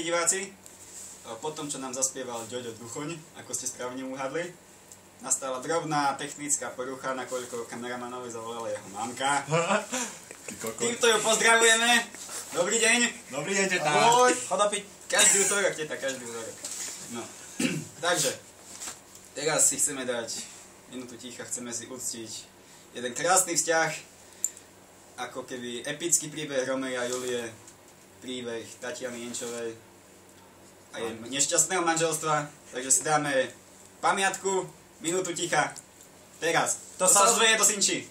diváci, po tom, čo nám zaspieval Joďo Duchoň, ako ste správne uhadli, nastala drobná technická porucha, nakoľko kameramanovi zavolala jeho mamka. Týmto ju pozdravujeme. Dobrý deň. Dobrý deň, teta. Ahoj. Chod opiť každý útorok, teta, každý útorok. No, takže, teraz si chceme dať minútu ticha, chceme si uctiť jeden krásny vzťah, ako keby epický príbeh Romeja a Julie, príbeh Tatiany Jenčovej a jej nešťastného manželstva, takže si dáme pamiatku, minútu ticha, teraz. To sa ozveje do Sinči.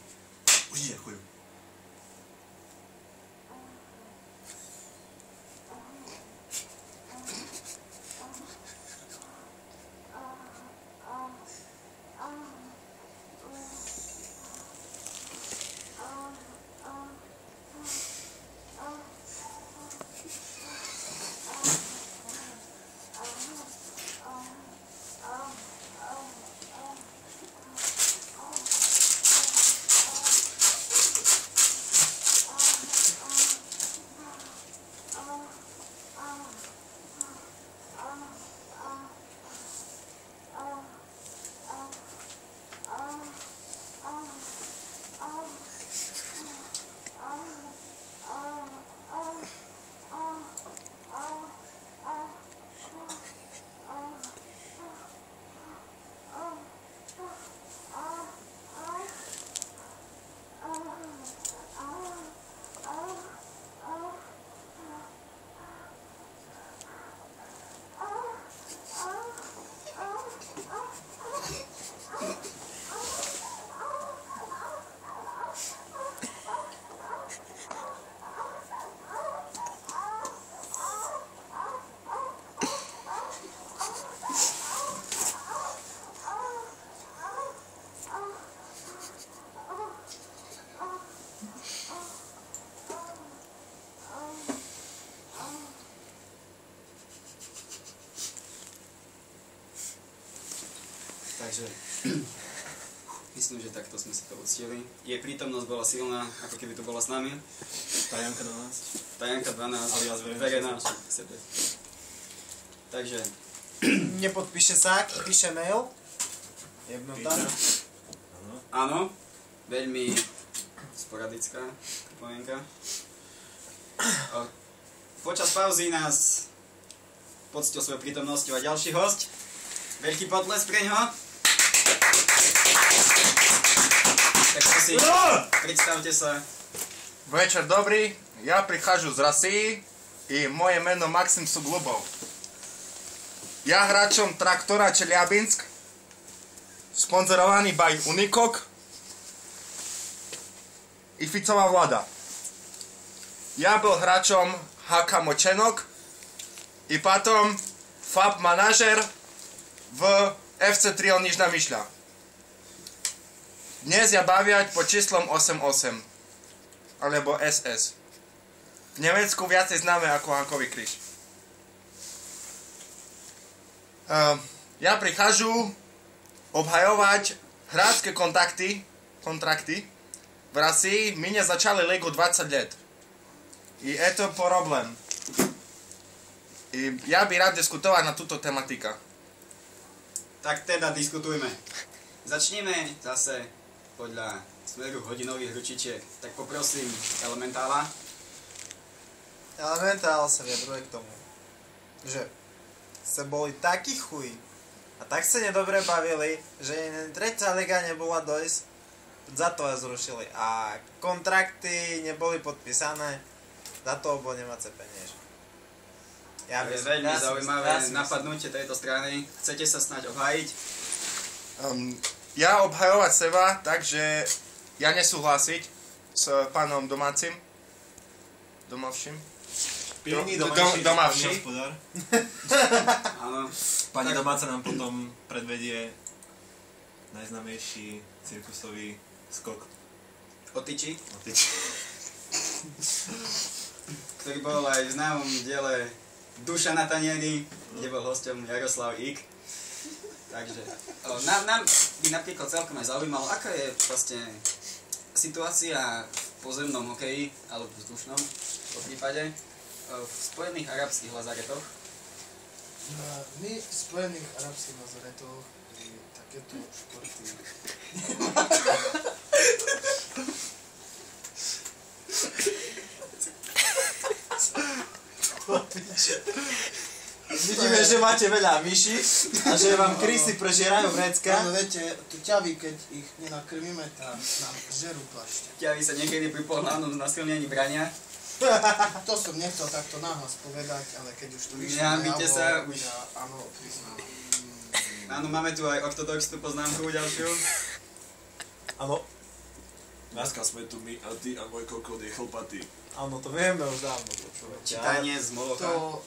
Už ďakujem. Takže myslím, že takto sme si to uctili. Jej prítomnosť bola silná, ako keby tu bola s nami. Tajanka 12. Tajanka 12, alias Verena sebe. Takže nepodpíše sa, píše mail. Jebnutá. Áno, veľmi sporadická pripomienka. Počas pauzy nás poctil svojou prítomnosťou a ďalší host. Veľký potles pre ňoho. Tak si predstavte sa. Večer dobrý, ja prichážu z Rasii i moje meno Maxim Suglubov. Ja hráčom Traktora Čeliabinsk, sponzorovaný by Unikok i Ficová vláda. Ja byl hráčom HK Močenok i potom FAB manažer v FC Trion Nižná Myšľa. Dnes ja baviať pod číslom 88, alebo SS. V Nemecku viacej známe ako Hankový kríž. Ja prichážu obhajovať hráčské kontrakty v Rasii. Mne začali ligu 20 let. I je to problém. I ja by rád diskutovať na túto tematika. Tak teda diskutujme. Začneme zase podľa smeru hodinových ručičiek. Tak poprosím Elementála. Elementál sa vyjadruje k tomu, že ste boli takí chuj a tak sa nedobre bavili, že tretia liga nebola dojsť, za to vás zrušili a kontrakty neboli podpísané, za to bol nemáce peniaž. Ja je veľmi zaujímavé napadnutie tejto strany. Chcete sa snáď obhájiť? Ja obhajovať seba, takže ja nesúhlasiť s pánom domácim. Domovším. Pilný domáci hospodár. Áno. Pani domáca nám potom predvedie najznámejší cirkusový skok. Otyči. Otyči. Ktorý bol aj v známom diele Duša na tanieri, kde bol hosťom Jaroslav Ik. Takže nám by napríklad celkom aj zaujímalo, aká je vlastne situácia v pozemnom hokeji, alebo v vzdušnom po prípade, v Spojených arabských lazaretoch. My v Spojených arabských Nazaretoch takéto športy Vidíme, že máte veľa myší a že vám krysy prežierajú vrecka. Áno, viete, to ťavy, keď ich nenakrmíme, tak nám žerú plašte. Ťaví sa niekedy pri pohľadnom znasilnení brania. To som nechcel takto nahlas povedať, ale keď už to vyšlo Nehambite sa, už. ja áno, priznávam. Áno, máme tu aj ortodoxnú poznámku ďalšiu. Áno, Dneska sme tu my a ty a môj kokot je chlpatý. áno, to vieme už dávno počúvať. Čítanie z Molocha. To